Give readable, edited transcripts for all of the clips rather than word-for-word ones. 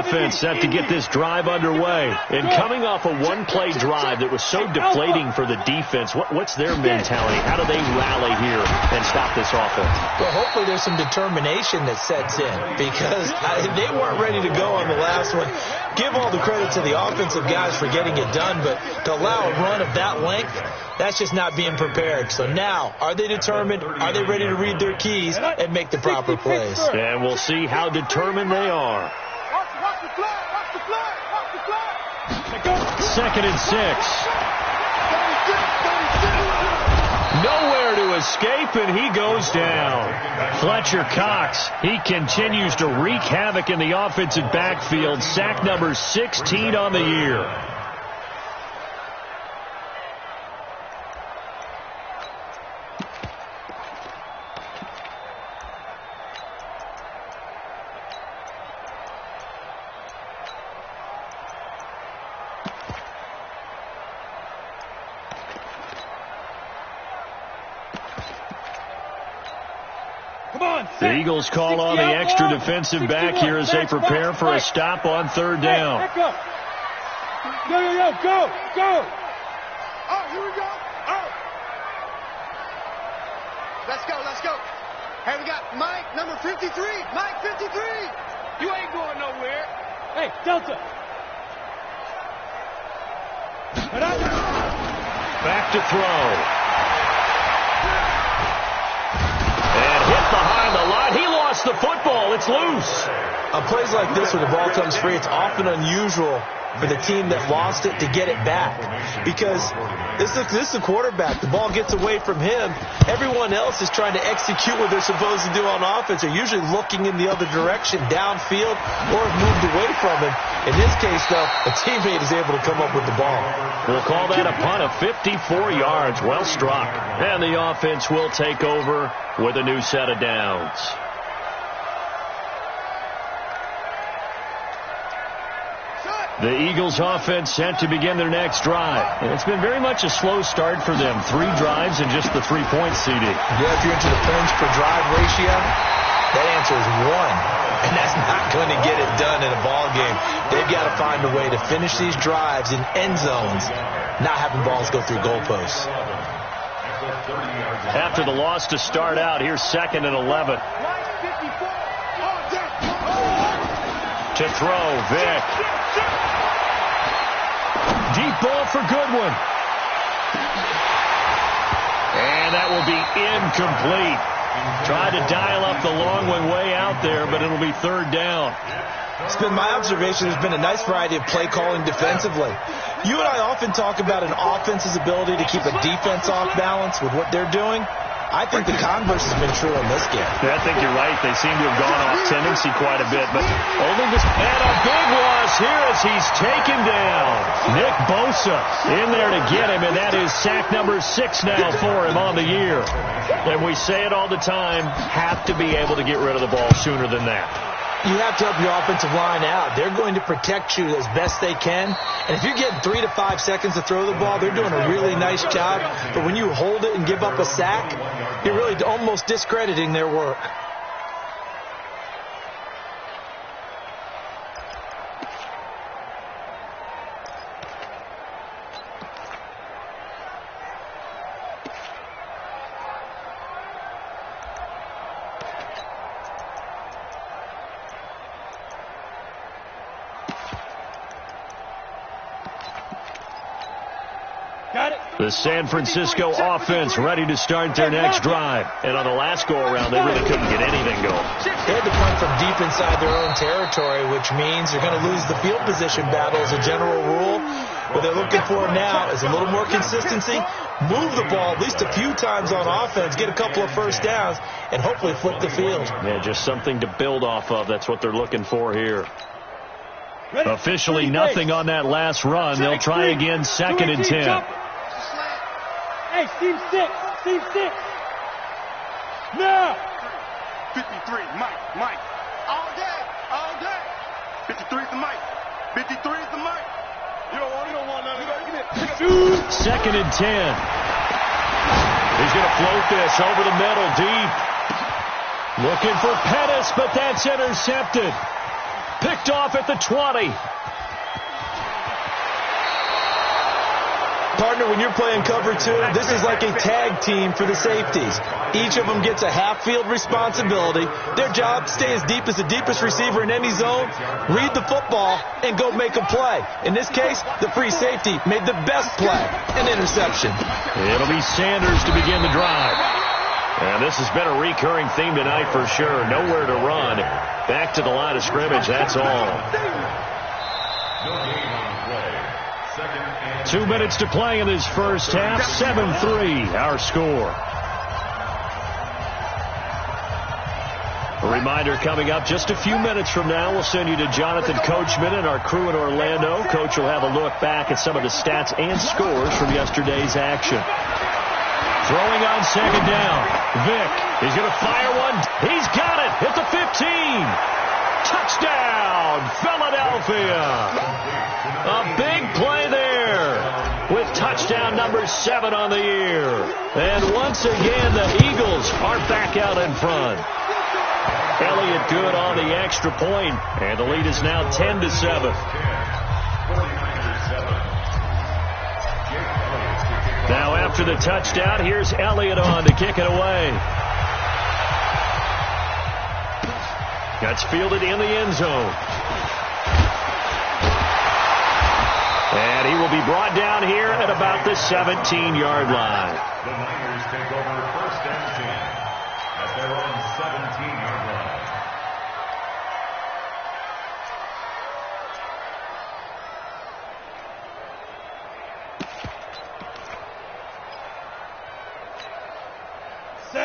offense set to get this drive underway. And coming off a one-play drive that was so deflating for the defense, what's their mentality? How do they rally here and stop this offense? Well, hopefully there's some determination that sets in, because they weren't ready to go on the last one. Give all the credit to the offensive guys for getting it done, but to allow a run of that length, that's just not being prepared. So now, are they determined? Are they ready to read their keys and make the proper plays? And we'll see how determined they are. 2nd and 6. Nowhere to escape, and he goes down. Fletcher Cox, he continues to wreak havoc in the offensive backfield. Sack number 16 on the year. The Eagles call on the extra defensive back here as they prepare for a stop on 3rd down. Go. Oh, here we go. Oh. Let's go. Hey, we got Mike, number 53. Mike, 53. You ain't going nowhere. Hey, Delta. Back to throw. Hit behind the line. He lost the football. It's loose. On plays like this where the ball comes free, it's often unusual for the team that lost it to get it back, because this is the quarterback. The ball gets away from him. Everyone else is trying to execute what they're supposed to do on offense. They're usually looking in the other direction, downfield, or have moved away from him. In this case, though, a teammate is able to come up with the ball. We'll call that a punt of 54 yards. Well struck. And the offense will take over with a new set of downs. The Eagles offense set to begin their next drive. And it's been very much a slow start for them. 3 drives and just the 3-point CD. Yeah, if you're into the points per drive ratio, that answer is 1. And that's not going to get it done in a ball game. They've got to find a way to finish these drives in end zones, not having balls go through goalposts. After the loss to start out, here's 2nd and 11. To throw, Vick. Deep ball for Goodwin. And that will be incomplete. Tried to dial up the long one way out there, but it'll be 3rd down. It's been my observation there's been a nice variety of play calling defensively. You and I often talk about an offense's ability to keep a defense off balance with what they're doing. I think the converse has been true in this game. Yeah, I think you're right. They seem to have gone off tendency quite a bit, but only this. And a big loss here as he's taken down. Nick Bosa in there to get him, and that is sack number 6 now for him on the year. And we say it all the time, have to be able to get rid of the ball sooner than that. You have to help your offensive line out. They're going to protect you as best they can. And if you're getting 3 to 5 seconds to throw the ball, they're doing a really nice job. But when you hold it and give up a sack, you're really almost discrediting their work. The San Francisco offense ready to start their next drive. And on the last go-around, they really couldn't get anything going. They had to punt from deep inside their own territory, which means they're going to lose the field position battle as a general rule. What they're looking for now is a little more consistency, move the ball at least a few times on offense, get a couple of first downs, and hopefully flip the field. Yeah, just something to build off of. That's what they're looking for here. Officially nothing on that last run. They'll try again, 2nd and 10. Hey, Steve 6. Now. 53, Mike. All day. 53 is the Mike. 53 is the Mike. You don't want none of that. 2nd and 10. He's going to float this over the middle, deep. Looking for Pettis, but that's intercepted. Picked off at the 20. Partner, when you're playing cover two, this is like a tag team for the safeties. Each of them gets a half-field responsibility. Their job, stay as deep as the deepest receiver in any zone, read the football, and go make a play. In this case, the free safety made the best play, an interception. It'll be Sanders to begin the drive. And this has been a recurring theme tonight for sure. Nowhere to run. Back to the line of scrimmage, that's all. 2 minutes to play in this first half. 7-3, our score. A reminder coming up just a few minutes from now. We'll send you to Jonathan Coachman and our crew in Orlando. Coach will have a look back at some of the stats and scores from yesterday's action. Throwing on second down. Vick, he's going to fire one. He's got it at the 15. Touchdown, Philadelphia. A big play there with touchdown number 7 on the year. And once again, the Eagles are back out in front. Elliott good on the extra point, and the lead is now 10-7. Now after the touchdown, here's Elliott on to kick it away. That's fielded in the end zone. And he will be brought down here at about the 17-yard line. The Niners take over first and 10 at their own 17-yard line.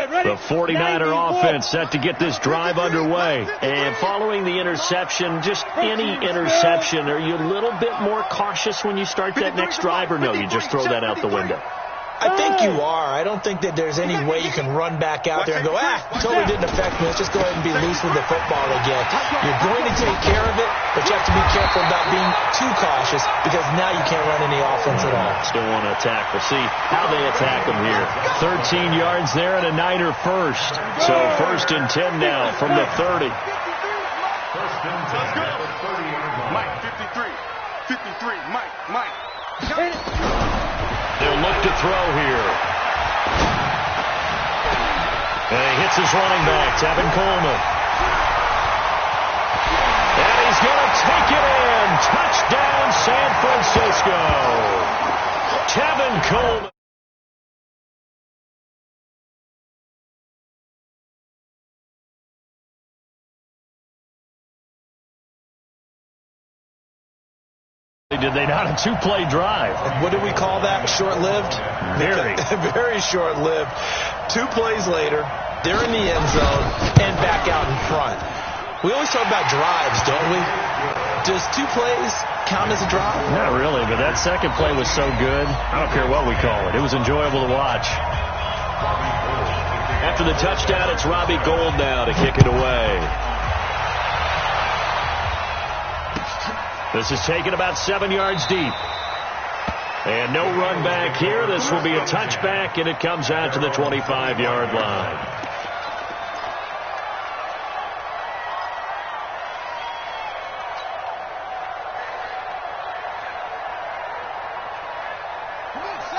The 49er offense set to get this drive underway. And following the interception, just any interception, are you a little bit more cautious when you start that next drive, or no, you just throw that out the window? I think you are. I don't think that there's any way you can run back out there and go, totally didn't affect me. Let's just go ahead and be loose with the football again. You're going to take care of it, but you have to be careful about being too cautious because now you can't run any offense at all. Still want to attack. We'll see how they attack them here. 13 yards there and a Niner first. So first and 10 now from the 30. First and 10 at the 30-yard line. Mike, 53. 53, Mike. They'll look to throw here. And he hits his running back, Tevin Coleman. And he's going to take it in. Touchdown, San Francisco. Tevin Coleman. Did they not? A two-play drive. What do we call that? Short-lived? Very. Very short-lived. 2 plays later, they're in the end zone and back out in front. We always talk about drives, don't we? Does 2 plays count as a drive? Not really, but that second play was so good. I don't care what we call it. It was enjoyable to watch. After the touchdown, it's Robbie Gould now to kick it away. This is taken about 7 yards deep. And no run back here. This will be a touchback, and it comes out to the 25-yard line.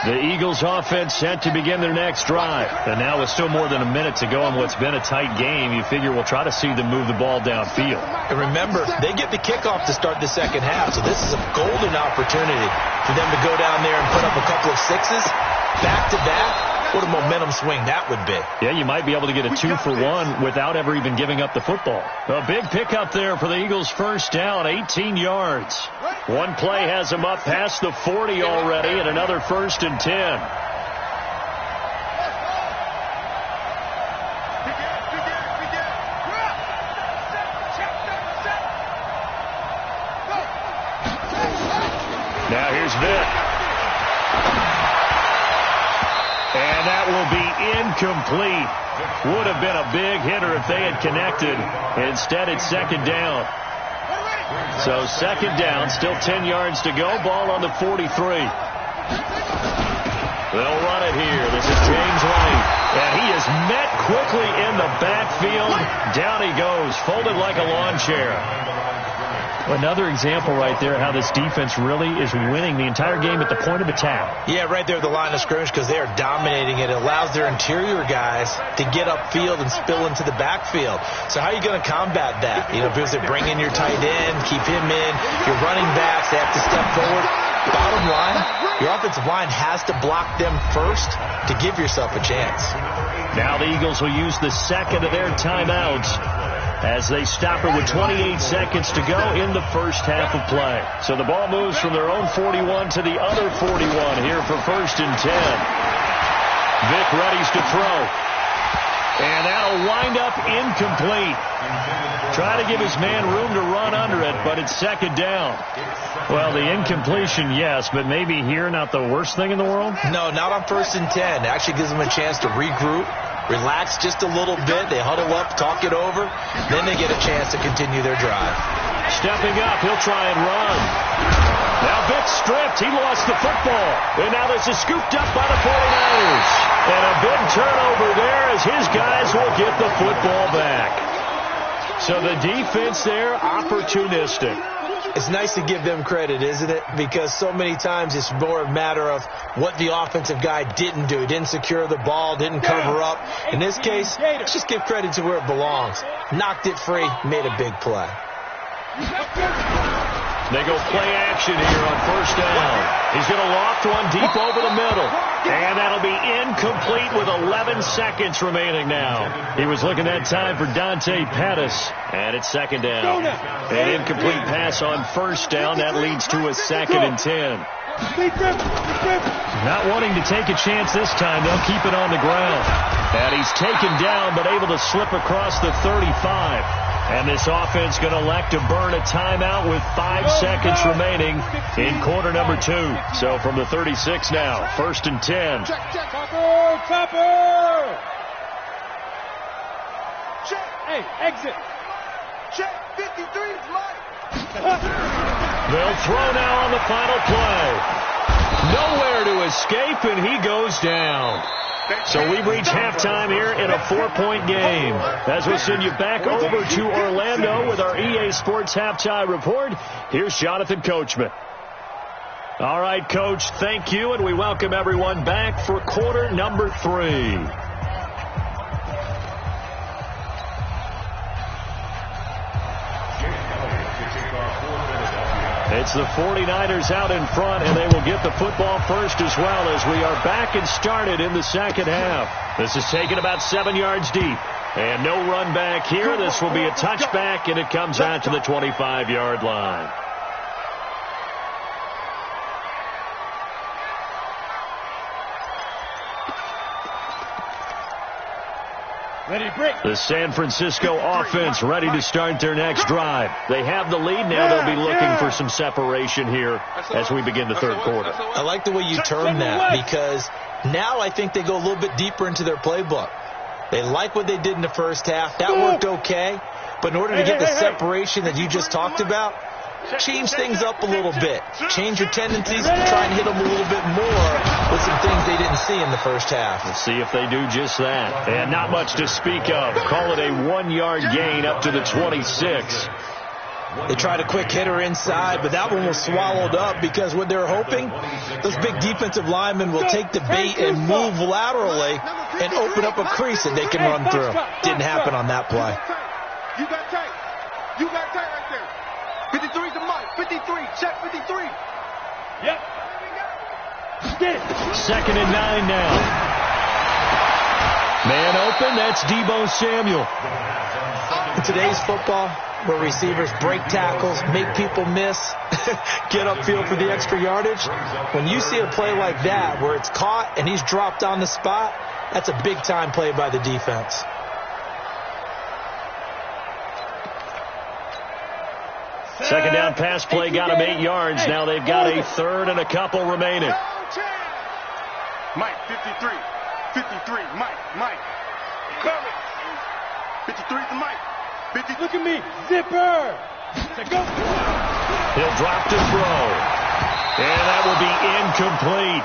The Eagles offense set to begin their next drive. And now with still more than a minute to go in what's been a tight game, you figure we'll try to see them move the ball downfield. And remember, they get the kickoff to start the second half, so this is a golden opportunity for them to go down there and put up a couple of sixes. Back-to-back, what a momentum swing that would be. Yeah, you might be able to get a 2-for-1 without ever even giving up the football. A big pickup there for the Eagles first down, 18 yards. One play has them up past the 40 already, and another first and 10. Now here's Vick. And that will be incomplete. Would have been a big hitter if they had connected. Instead, it's second down. So second down, still 10 yards to go. Ball on the 43. They'll run it here. This is James White. And he is met quickly in the backfield. Down he goes, folded like a lawn chair. Another example right there how this defense really is winning the entire game at the point of attack. Yeah, right there at the line of scrimmage because they are dominating it. It allows their interior guys to get upfield and spill into the backfield. So how are you going to combat that? You know, because they bring in your tight end, keep him in. Your running backs, they have to step forward. Bottom line, your offensive line has to block them first to give yourself a chance. Now the Eagles will use the second of their timeouts as they stop it with 28 seconds to go in the first half of play. So the ball moves from their own 41 to the other 41 here for 1st and 10. Vic readies to throw. And that'll wind up incomplete. Try to give his man room to run under it, but it's 2nd down. Well, the incompletion, yes, but maybe here not the worst thing in the world? No, not on 1st and 10. It actually gives them a chance to regroup, relax just a little bit. They huddle up, talk it over. Then they get a chance to continue their drive. Stepping up, he'll try and run. Now Vic stripped. He lost the football. And now this is scooped up by the 49ers. And a big turnover there as his guys will get the football back. So the defense there, opportunistic. It's nice to give them credit, isn't it? Because so many times it's more a matter of what the offensive guy didn't do. Didn't secure the ball, didn't cover up. In this case, let's just give credit to where it belongs. Knocked it free, made a big play. They go play action here on 1st down. He's going to loft one deep over the middle. And that'll be incomplete with 11 seconds remaining now. He was looking that time for Dante Pettis. And it's 2nd down. An incomplete pass on 1st down. That leads to a 2nd and 10. Not wanting to take a chance this time. They'll keep it on the ground. And he's taken down but able to slip across the 35. And this offense going to elect to burn a timeout with 5 seconds remaining in quarter number 2. So from the 36 now, 1st and 10. Chopper! Check! Hey, exit! Check! 53's Mike! They'll throw now on the final play. Nowhere to escape, and he goes down. So we reach halftime here in a 4-point game. As we send you back over to Orlando with our EA Sports Halftime Report, here's Jonathan Coachman. All right, Coach, thank you, and we welcome everyone back for quarter number 3. It's the 49ers out in front, and they will get the football first as well as we are back and started in the 2nd half. This is taken about 7 yards deep. And no run back here. This will be a touchback, and it comes out to the 25-yard line. The San Francisco offense ready to start their next drive. They have the lead. Now they'll be looking for some separation here as we begin the 3rd quarter. I like the way you term that because now I think they go a little bit deeper into their playbook. They like what they did in the 1st half. That worked okay. But in order to get the separation that you just talked about, change things up a little bit. Change your tendencies, try and hit them a little bit more with some things they didn't see in the 1st half. Let's see if they do just that. And not much to speak of. Call it a 1-yard gain up to the 26. They tried a quick hitter inside, but that one was swallowed up because what they're hoping, those big defensive linemen will take the bait and move laterally and open up a crease that they can run through. Didn't happen on that play. You got tight. You got tight right there. 53's the Mike. 53. Check 53. Yep. Get it. 2nd and 9 now. Man open. That's Deebo Samuel. In today's football, where receivers break tackles, make people miss, get upfield for the extra yardage, when you see a play like that where it's caught and he's dropped on the spot, that's a big-time play by the defense. Second down pass play got him 8 yards. Now they've got a 3rd and a couple remaining. Mike, 53. 53. Mike. Coming. 53's the Mike. 50. Look at me. Zipper. Go. He'll drop to throw. And that will be incomplete.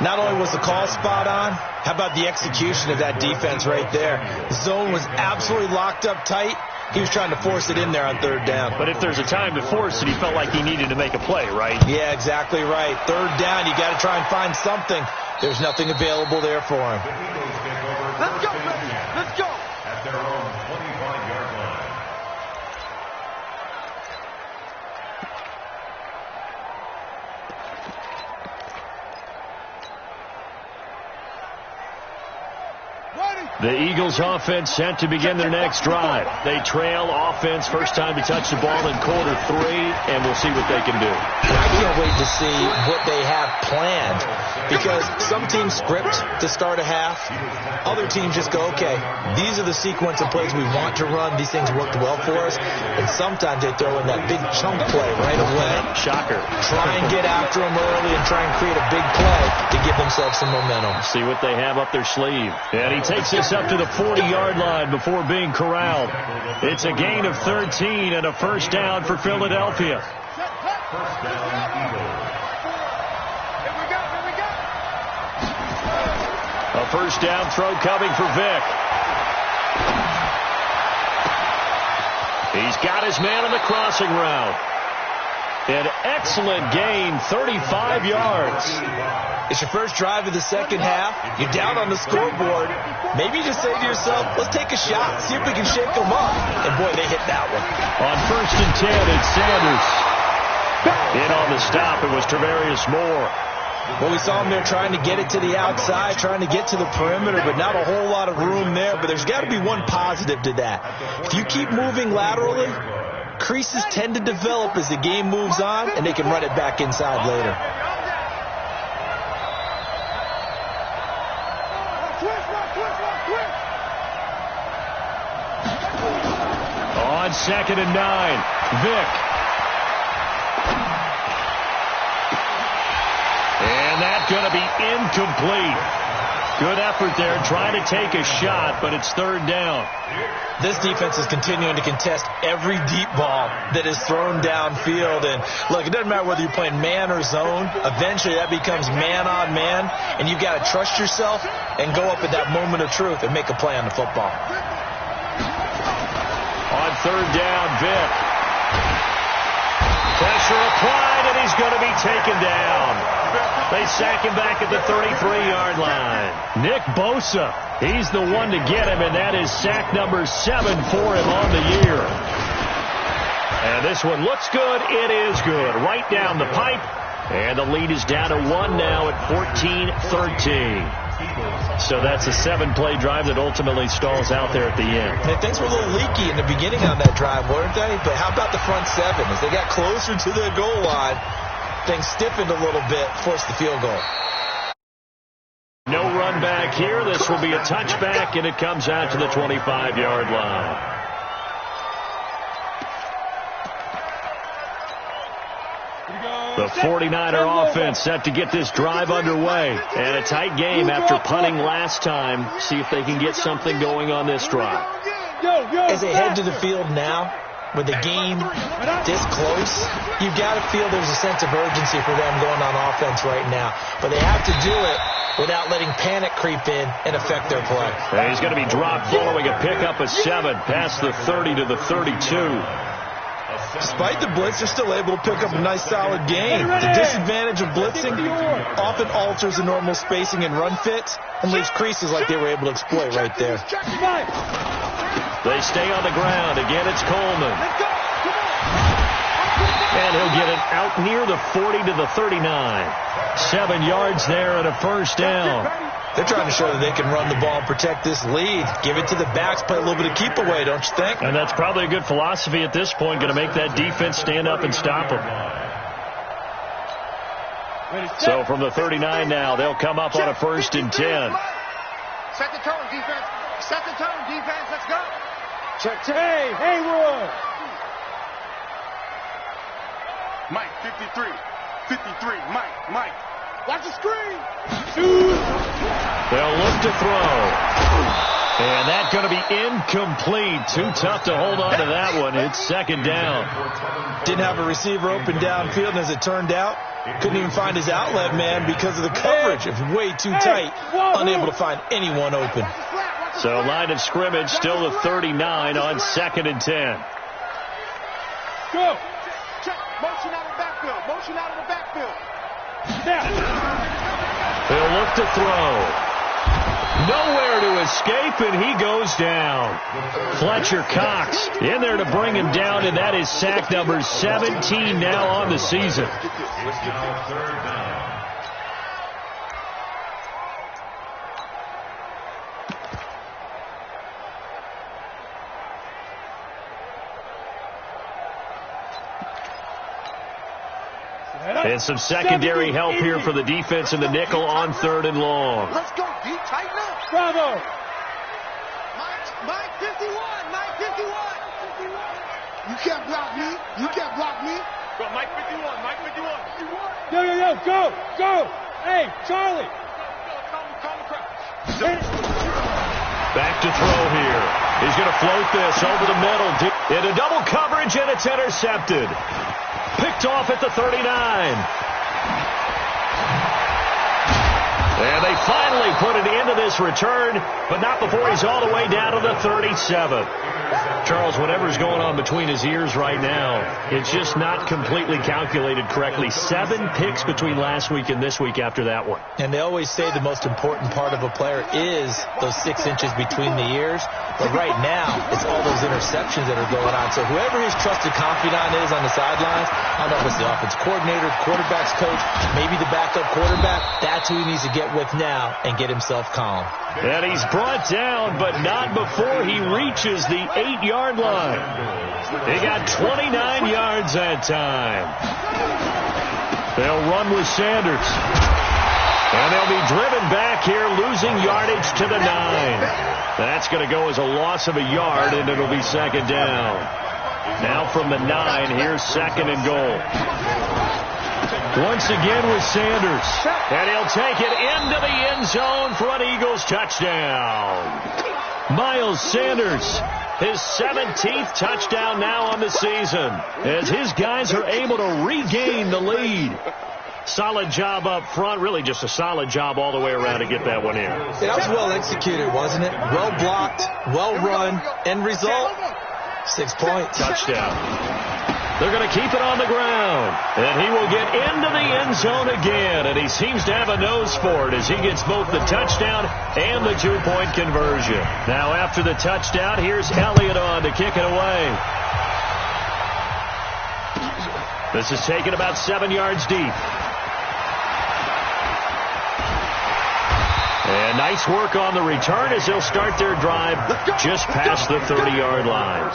Not only was the call spot on, how about the execution of that defense right there? The zone was absolutely locked up tight. He was trying to force it in there on third down. But if there's a time to force it, he felt like he needed to make a play, right? Yeah, exactly right. Third down, you got to try and find something. There's nothing available there for him. Let's go, baby. Let's go. At their own 25-yard line. The Eagles offense set to begin their next drive. They trail offense, first time to touch the ball in quarter 3, and we'll see what they can do. I can't wait to see what they have planned, because some teams script to start a half. Other teams just go, okay, these are the sequence of plays we want to run. These things worked well for us. And sometimes they throw in that big chunk play right away. Shocker. Try and get after them early and try and create a big play to give themselves some momentum. See what they have up their sleeve. And he takes this up to the 40-yard line before being corralled. It's a gain of 13 and a first down for Philadelphia. First down, Eagles. Here we go. A first down throw coming for Vick. He's got his man on the crossing route. An excellent gain, 35 yards. It's your first drive of the second half. You're down on the scoreboard. Maybe you just say to yourself, let's take a shot, see if we can shake them up. And, boy, they hit that one. On first and 10, it's Sanders. In on the stop, it was Travarius Moore. Well, we saw him there trying to get it to the outside, trying to get to the perimeter, but not a whole lot of room there. But there's got to be one positive to that. If you keep moving laterally, creases tend to develop as the game moves on, and they can run it back inside later. On second and 9, Vick. And that's going to be incomplete. Good effort there, trying to take a shot, but it's third down. This defense is continuing to contest every deep ball that is thrown downfield. And, look, it doesn't matter whether you're playing man or zone. Eventually, that becomes man on man, and you've got to trust yourself and go up at that moment of truth and make a play on the football. On third down, Vick. Pressure applied, and he's going to be taken down. They sack him back at the 33-yard line. Nick Bosa, he's the one to get him, and that is sack number 7 for him on the year. And this one looks good. It is good. Right down the pipe. And the lead is down to 1 now at 14-13. So that's a 7-play drive that ultimately stalls out there at the end. And things were a little leaky in the beginning on that drive, weren't they? But how about the front 7? As they got closer to the goal line, things stiffened a little bit, forced the field goal. No run back here. This will be a touchback, and it comes out to the 25-yard line. The 49er offense set to get this drive underway. And a tight game after punting last time. See if they can get something going on this drive. As they head to the field now, with the game this close, you've got to feel there's a sense of urgency for them going on offense right now. But they have to do it without letting panic creep in and affect their play. And he's going to be dropped following a pickup of 7 past the 30 to the 32. Despite the blitz, they're still able to pick up a nice solid gain. The disadvantage of blitzing often alters the normal spacing and run fits and leaves creases like they were able to exploit right there. They stay on the ground. Again, it's Coleman. And he'll get it out near the 40 to the 39. 7 yards there and a first down. They're trying to show that they can run the ball and protect this lead. Give it to the backs, play a little bit of keep away, don't you think? And that's probably a good philosophy at this point, going to make that defense stand up and stop them. So from the 39 now, they'll come up on a first and 10. Set the tone, defense. Set the tone, defense. Let's go. Check. Hey, Haywood. Mike, 53. 53. Mike. Watch the screen. They'll look to throw. And that's going to be incomplete. Too tough to hold on to that one. It's second down. Didn't have a receiver open downfield, and as it turned out, couldn't even find his outlet man because of the coverage. It was way too tight, unable to find anyone open. So line of scrimmage still the 39 on 2nd and 10. Go. Check. Motion out of the backfield. Motion out of the backfield. They'll look to throw. Nowhere to escape, and he goes down. Fletcher Cox in there to bring him down, and that is sack number 17 now on the season. And some secondary help here for the defense in the nickel on 3rd and long. Let's go, D. Tighten up. Bravo. Mike 51. Mike 51. You can't block me. You can't block me. Go, Mike 51. Mike 51. Yo. Go. Hey, Charlie. Back to throw here. He's going to float this over the middle. Into double coverage, and it's intercepted. Picked off at the 39. And they finally put an end to this return, but not before he's all the way down to the 37. Charles, whatever's going on between his ears right now, it's just not completely calculated correctly. 7 picks between last week and this week after that one. And they always say the most important part of a player is those 6 inches between the ears. But right now, it's all those interceptions that are going on. So whoever his trusted confidant is on the sidelines, I don't know if it's the offense coordinator, quarterback's coach, maybe the backup quarterback, that's who he needs to get with now and get himself calm. And he's brought down, but not before he reaches the 8-yard line. He got 29 yards that time. They'll run with Sanders. And they'll be driven back here, losing yardage to the 9. That's going to go as a loss of a yard, and it'll be 2nd down. Now from the 9, here's 2nd and goal. Once again with Sanders. And he'll take it into the end zone for an Eagles touchdown. Miles Sanders, his 17th touchdown now on the season, as his guys are able to regain the lead. Solid job up front, really just a solid job all the way around to get that one in. That was well executed, wasn't it? Well blocked, well run. End result, 6 points. Touchdown. They're going to keep it on the ground. And he will get into the end zone again. And he seems to have a nose for it as he gets both the touchdown and the 2-point conversion. Now after the touchdown, here's Elliott on to kick it away. This is taken about 7 yards deep. And nice work on the return as they'll start their drive just past the 30-yard line.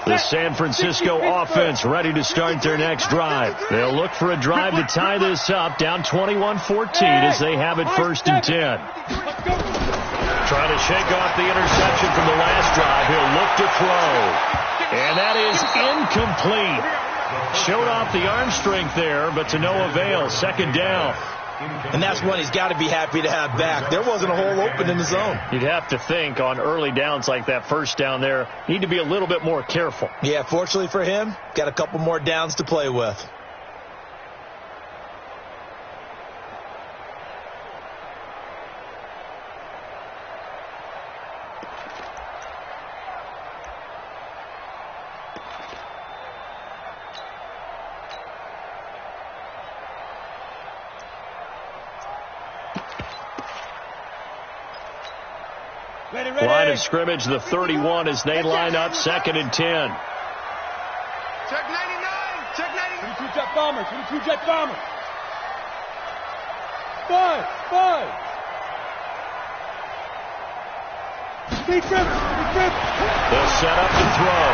The San Francisco offense ready to start their next drive. They'll look for a drive to tie this up, down 21-14 as they have it 1st and 10. Trying to shake off the interception from the last drive. He'll look to throw. And that is incomplete. Showed off the arm strength there, but to no avail. 2nd down. And that's one he's got to be happy to have back. There wasn't a hole open in the zone. You'd have to think on early downs like that 1st down there, need to be a little bit more careful. Yeah, fortunately for him, got a couple more downs to play with. Line of scrimmage, the 31, as they line up 2nd and 10. Check 99. Check 99. 22 jet bombers. 22 jet bombers. 5. Speed trip. They'll set up to throw.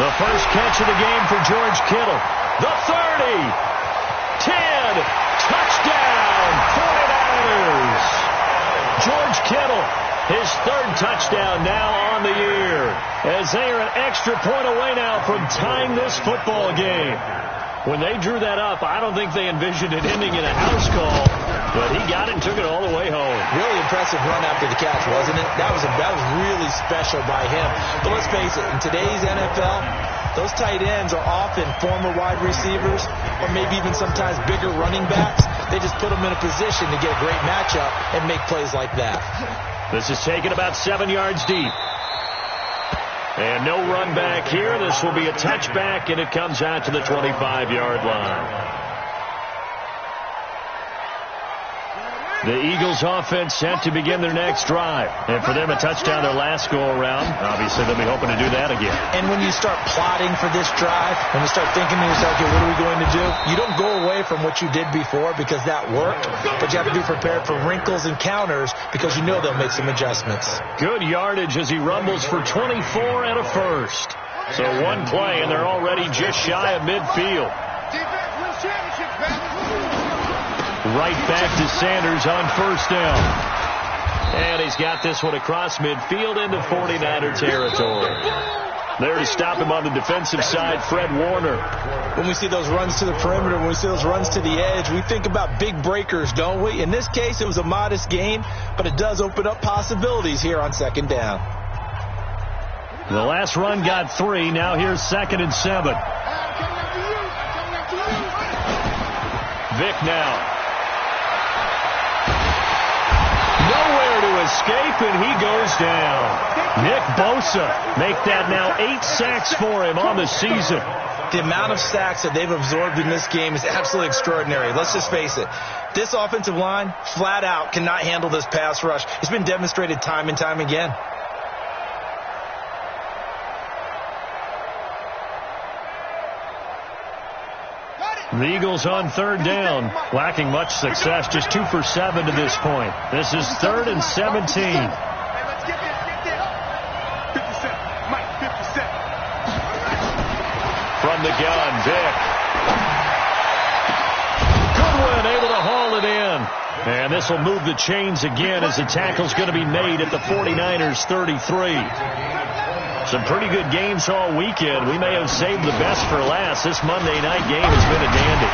The first catch of the game for George Kittle. The 30. 10. Touchdown. 49ers. George Kittle, his 3rd touchdown now on the year, as they are an extra point away now from tying this football game. When they drew that up, I don't think they envisioned it ending in a house call, but he got it and took it all the way home. Really impressive run after the catch, wasn't it? That was really special by him. But let's face it, in today's NFL, those tight ends are often former wide receivers or maybe even sometimes bigger running backs. They just put them in a position to get a great matchup and make plays like that. This is taken about 7 yards deep. And no run back here. This will be a touchback, and it comes out to the 25-yard line. The Eagles offense set to begin their next drive. And for them, a touchdown their last go-around. Obviously, they'll be hoping to do that again. And when you start plotting for this drive, when you start thinking to yourself, okay, what are we going to do? You don't go away from what you did before because that worked, but you have to be prepared for wrinkles and counters because you know they'll make some adjustments. Good yardage as he rumbles for 24 and a first. So one play, and they're already just shy of midfield. Defense wins championships, baby. Right back to Sanders on first down. And he's got this one across midfield into 49er territory. There to stop him on the defensive side, Fred Warner. When we see those runs to the perimeter, when we see those runs to the edge, we think about big breakers, don't we? In this case, it was a modest gain, but it does open up possibilities here on second down. The last run got 3. Now here's 2nd and 7. Vic now. Nowhere to escape, and he goes down. Nick Bosa make that now 8 sacks for him on the season. The amount of sacks that they've absorbed in this game is absolutely extraordinary. Let's just face it. This offensive line, flat out, cannot handle this pass rush. It's been demonstrated time and time again. The Eagles on third down, lacking much success, just 2 for 7 to this point. This is 3rd and 17. Hey, let's get this. 57. Mike, 57. From the gun, Vic. Goodwin able to haul it in. And this will move the chains again as the tackle's going to be made at the 49ers 33. Some pretty good games all weekend. We may have saved the best for last. This Monday night game has been a dandy.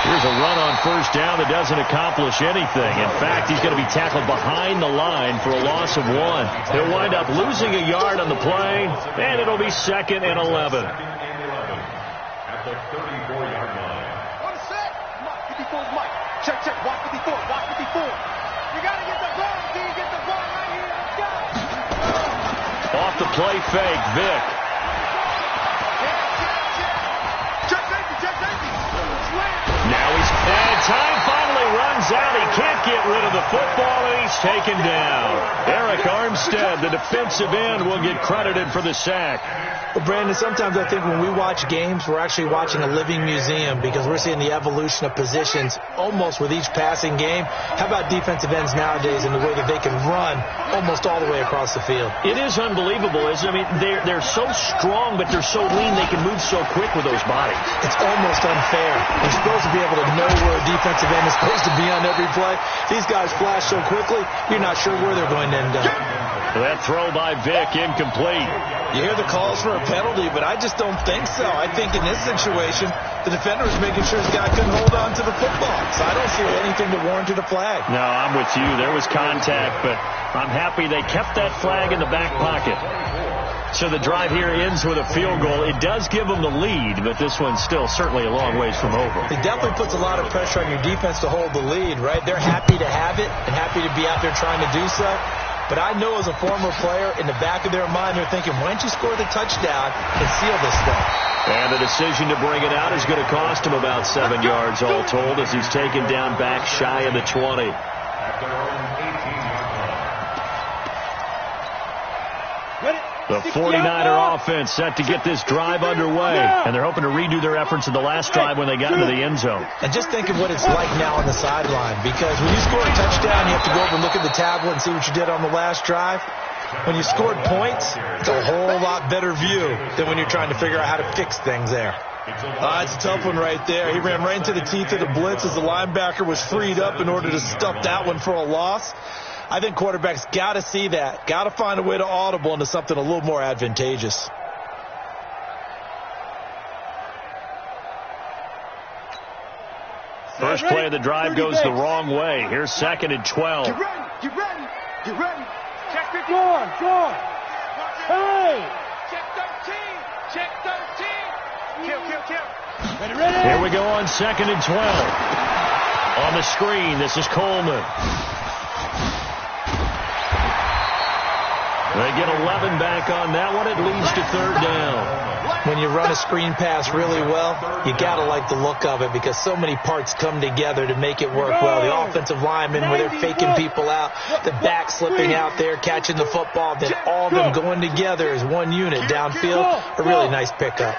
Here's a run on first down that doesn't accomplish anything. In fact, he's going to be tackled behind the line for a loss of 1. He'll wind up losing a yard on the play, and it'll be 2nd and 11. At the 34-yard line. On the set. Mike, 54's Mike. Check. Watch 54. Watch 54. You got to get the ball. Can you get the ball right here? Let's go. Off the play fake, Vic. Check safety. Now time finally runs out. He can't get rid of the football, and he's taken down. Eric Armstead, the defensive end, will get credited for the sack. Well, Brandon, sometimes I think when we watch games, we're actually watching a living museum because we're seeing the evolution of positions almost with each passing game. How about defensive ends nowadays and the way that they can run almost all the way across the field? It is unbelievable, isn't it? I mean, they're so strong, but they're so lean, they can move so quick with those bodies. It's almost unfair. You're supposed to be able to know where a defensive end is supposed to be on every play. These guys flash so quickly, you're not sure where they're going to end up. That throw by Vic, incomplete. You hear the calls for a penalty, but I just don't think so. I think in this situation, the defender was making sure his guy couldn't hold on to the football. So I don't see anything that warranted a flag. No, I'm with you. There was contact, but I'm happy they kept that flag in the back pocket. So the drive here ends with a field goal. It does give them the lead, but this one's still certainly a long ways from over. It definitely puts a lot of pressure on your defense to hold the lead, right? They're happy to have it and happy to be out there trying to do so. But I know as a former player, in the back of their mind, they're thinking, why don't you score the touchdown and seal this thing? And the decision to bring it out is going to cost him about 7 yards all told as he's taken down back shy of the 20. At their own 18-yard line. The 49er offense set to get this drive underway. And they're hoping to redo their efforts in the last drive when they got into the end zone. And just think of what it's like now on the sideline. Because when you score a touchdown, you have to go over and look at the tablet and see what you did on the last drive. When you scored points, it's a whole lot better view than when you're trying to figure out how to fix things there. It's a tough one right there. He ran right into the teeth of the blitz as the linebacker was freed up in order to stuff that one for a loss. I think quarterbacks got to see that, got to find a way to audible into something a little more advantageous. First play of the drive goes the wrong way. Here's 2nd and 12. Get ready. Get ready. Get ready. Check 50. Go on. Hey! Check 13. Check 13. Kill. Ready. Here we go on 2nd and 12. On the screen, this is Coleman. They get 11 back on that one. It leads to 3rd down. When you run a screen pass really well, you got to like the look of it because so many parts come together to make it work well. The offensive linemen, where they're faking people out, the back slipping out there, catching the football, then all of them going together as one unit downfield. A really nice pickup.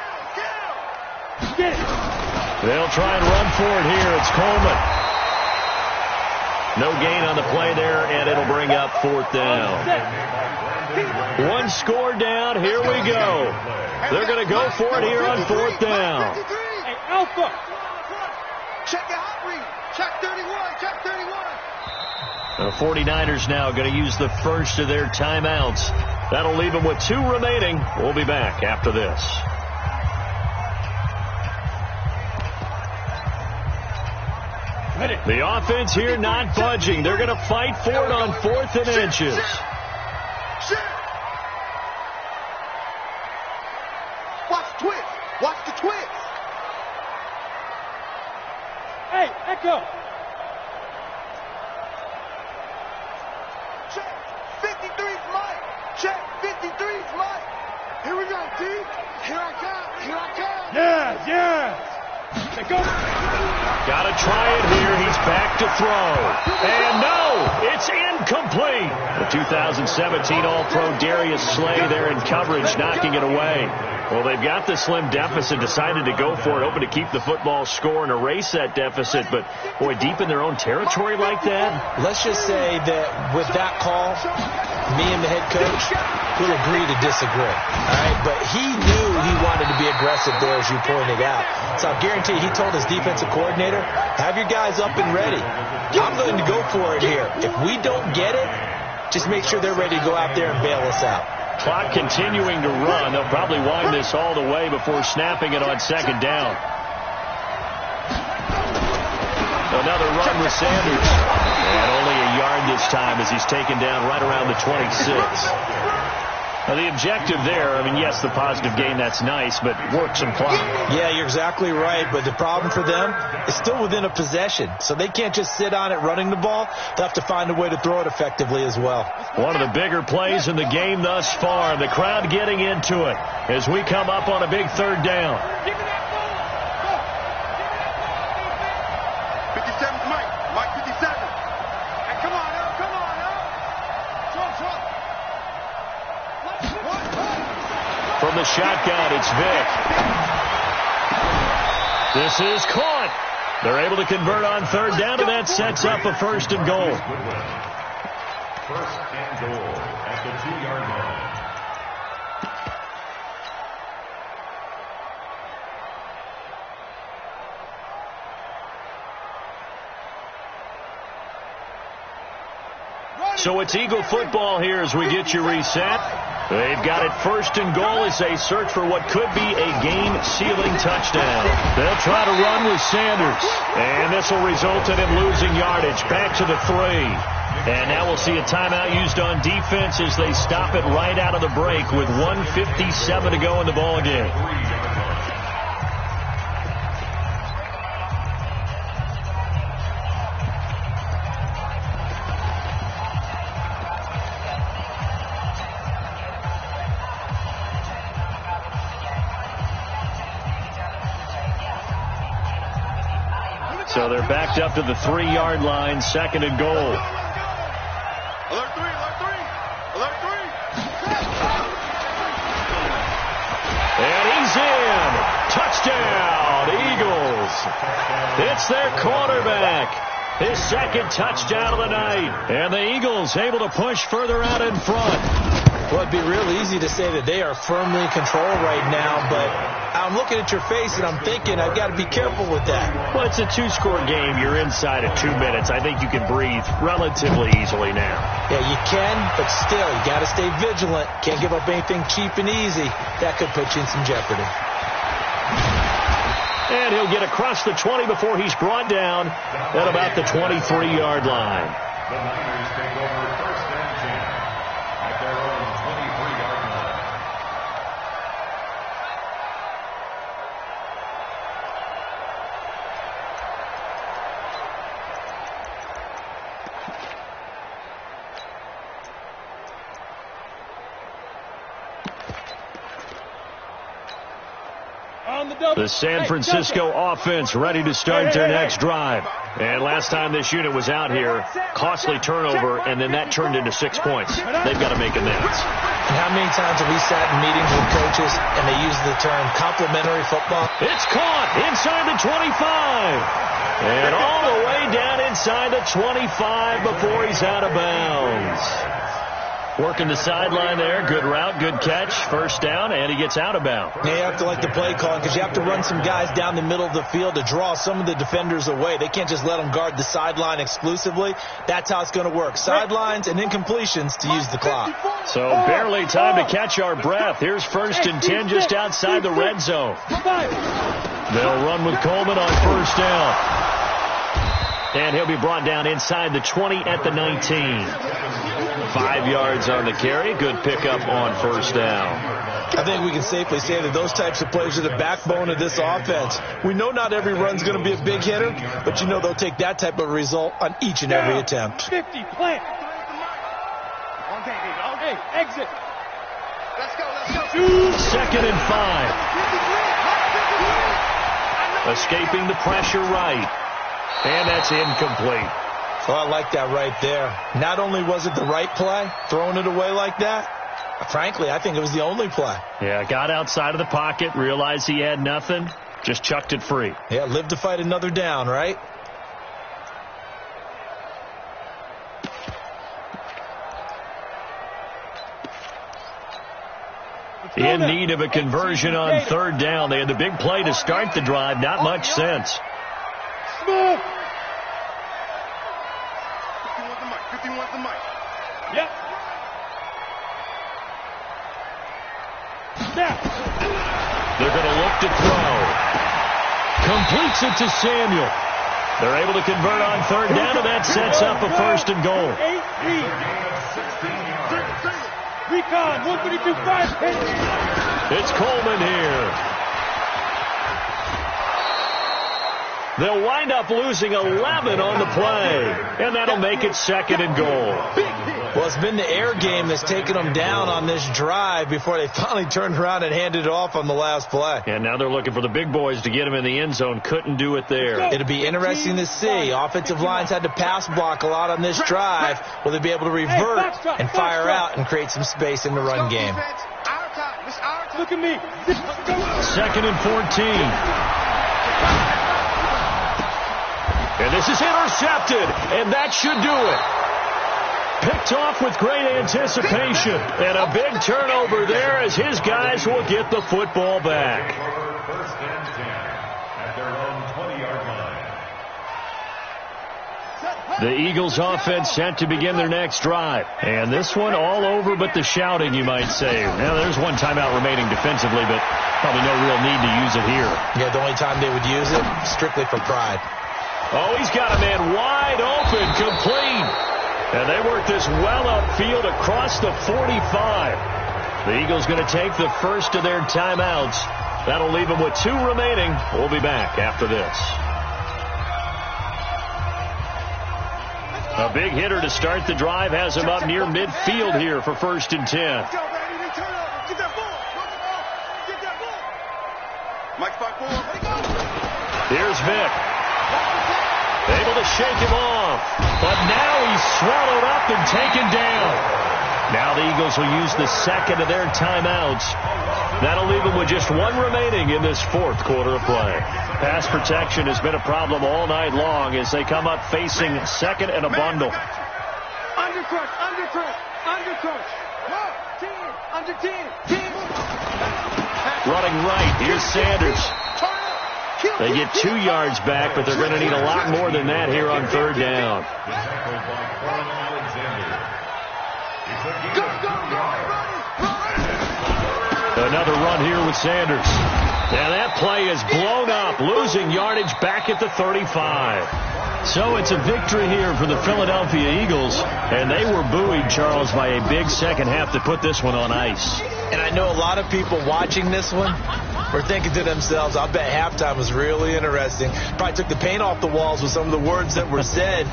They'll try and run for it here. It's Coleman. No gain on the play there, and it'll bring up 4th down. One score down. Here we go. They're going to go for it here on 4th down. Hey, Alpha. Check your hot read. Check 31. Check 31. The 49ers now going to use the first of their timeouts. That'll leave them with 2 remaining. We'll be back after this. The offense here not budging. They're going to fight for it on 4th and inches. Watch the twist. Watch the twist. Hey, Echo. Check 53's Mike. Check 53's Mike. Here we go, T. Here I come. Yes. Hey, go. Got to try it here. He's back to throw. And no, it's incomplete. The 2017 All-Pro Darius Slay there in coverage, knocking it away. Well, they've got the slim deficit, decided to go for it, hoping to keep the football score and erase that deficit. But, boy, deep in their own territory like that. Let's just say that with that call, me and the head coach will agree to disagree. All right, but he knew he wanted to be aggressive there, as you pointed out. So I guarantee he told his defensive coordinator, have your guys up and ready. I'm going to go for it here. If we don't get it, just make sure they're ready to go out there and bail us out. Clock continuing to run. They'll probably wind this all the way before snapping it on 2nd down. Another run with Sanders. And only a yard this time as he's taken down right around the 26. Now, the objective there, I mean, yes, the positive gain, that's nice, but work some clock. Yeah, you're exactly right, but the problem for them is still within a possession, so they can't just sit on it running the ball. They'll have to find a way to throw it effectively as well. One of the bigger plays in the game thus far. The crowd getting into it as we come up on a big 3rd down. 57's Mike. Mike 57. Hey, come on, up. Trump. From the shotgun, it's Vick. This is caught. They're able to convert on 3rd down, and that sets up a 1st and goal. 1st and goal at the 2-yard line. So it's Eagle football here as we get you reset. They've got it 1st and goal as they search for what could be a game-sealing touchdown. They'll try to run with Sanders, and this will result in him losing yardage. Back to the 3. And now we'll see a timeout used on defense as they stop it right out of the break with 1:57 to go in the ballgame. So they're backed up to the 3-yard line, 2nd and goal. Alert 3. And he's in. Touchdown, Eagles. It's their quarterback. His 2nd touchdown of the night. And the Eagles able to push further out in front. Well, it'd be real easy to say that they are firmly in control right now, but I'm looking at your face and I'm thinking I've got to be careful with that. Well, it's a 2-score game. You're inside of 2 minutes. I think you can breathe relatively easily now. Yeah, you can, but still, you got to stay vigilant. Can't give up anything cheap and easy. That could put you in some jeopardy. And he'll get across the 20 before he's brought down at about the 23-yard line. The Niners take over 1st and 10 at their own 23-yard line. The San Francisco offense ready to start their next drive. And last time this unit was out here, costly turnover, and then that turned into 6 points. They've got to make amends. And how many times have we sat in meetings with coaches and they use the term complimentary football? It's caught inside the 25. And all the way down inside the 25 before he's out of bounds. Working the sideline there. Good route, good catch. 1st down, and he gets out of bounds. Yeah, you have to like the play calling because you have to run some guys down the middle of the field to draw some of the defenders away. They can't just let them guard the sideline exclusively. That's how it's going to work. Sidelines and incompletions to use the clock. So barely time to catch our breath. Here's 1st and 10 just outside the red zone. They'll run with Coleman on 1st down. And he'll be brought down inside the 20 at the 19. 5 yards on the carry. Good pickup on 1st down. I think we can safely say that those types of plays are the backbone of this offense. We know not every run's going to be a big hitter, but you know they'll take that type of result on each and every attempt. 50, plant. Okay, exit. Let's go. 2nd and 5. Escaping the pressure right. And that's incomplete. Oh, I like that right there. Not only was it the right play, throwing it away like that, frankly, I think it was the only play. Yeah, got outside of the pocket, realized he had nothing, just chucked it free. Yeah, live to fight another down, right? In need of a conversion on 3rd down. They had the big play to start the drive. Not much sense. 51's the mic. Yep. They're going to look to throw. Completes it to Samuel. They're able to convert on 3rd down, and that sets up a 1st and goal. Recon, 132-5. It's Coleman here. They'll wind up losing 11 on the play, and that'll make it 2nd and goal. Well, it's been the air game that's taken them down on this drive before they finally turned around and handed it off on the last play. And now they're looking for the big boys to get him in the end zone. Couldn't do it there. It'll be interesting to see. Offensive lines had to pass block a lot on this drive. Will they be able to revert and fire out and create some space in the run game? Look at me. 2nd and 14. And this is intercepted, and that should do it. Picked off with great anticipation, and a big turnover there as his guys will get the football back. 1st and 10 at their own 20-yard line. The Eagles offense set to begin their next drive. And this one all over but the shouting, you might say. Now, there's one timeout remaining defensively, but probably no real need to use it here. Yeah, the only time they would use it, strictly for pride. Oh, he's got a man wide open, complete. And they work this well upfield across the 45. The Eagles going to take the first of their timeouts. That'll leave them with 2 remaining. We'll be back after this. A big hitter to start the drive has him up near midfield here for 1st and 10. Here's Vic. Able to shake him off. But now he's swallowed up and taken down. Now the Eagles will use the 2nd of their timeouts. That'll leave them with just 1 remaining in this 4th quarter of play. Pass protection has been a problem all night long as they come up facing 2nd and a bundle. Undercrush. Under 10. Running right, here's Sanders. They get 2 yards back, but they're going to need a lot more than that here on 3rd down. Another run here with Sanders. And that play is blown up, losing yardage back at the 35. So it's a victory here for the Philadelphia Eagles, and they were buoyed, Charles, by a big second half to put this one on ice. And I know a lot of people watching this one were thinking to themselves, I bet halftime was really interesting. Probably took the paint off the walls with some of the words that were said.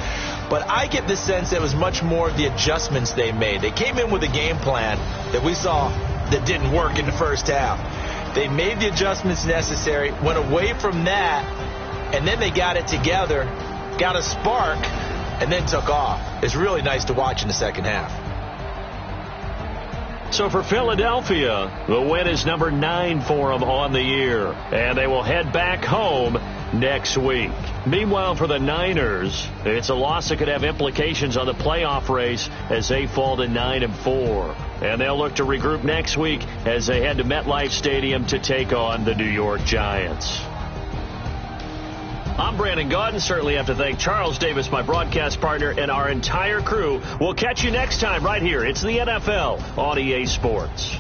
But I get the sense that it was much more of the adjustments they made. They came in with a game plan that we saw that didn't work in the first half. They made the adjustments necessary, went away from that, and then they got it together, got a spark, and then took off. It's really nice to watch in the second half. So for Philadelphia, the win is number 9 for them on the year, and they will head back home next week. Meanwhile, for the Niners, it's a loss that could have implications on the playoff race as they fall to 9-4. And they'll look to regroup next week as they head to MetLife Stadium to take on the New York Giants. I'm Brandon Gaudin. Certainly have to thank Charles Davis, my broadcast partner, and our entire crew. We'll catch you next time right here. It's the NFL on EA Sports.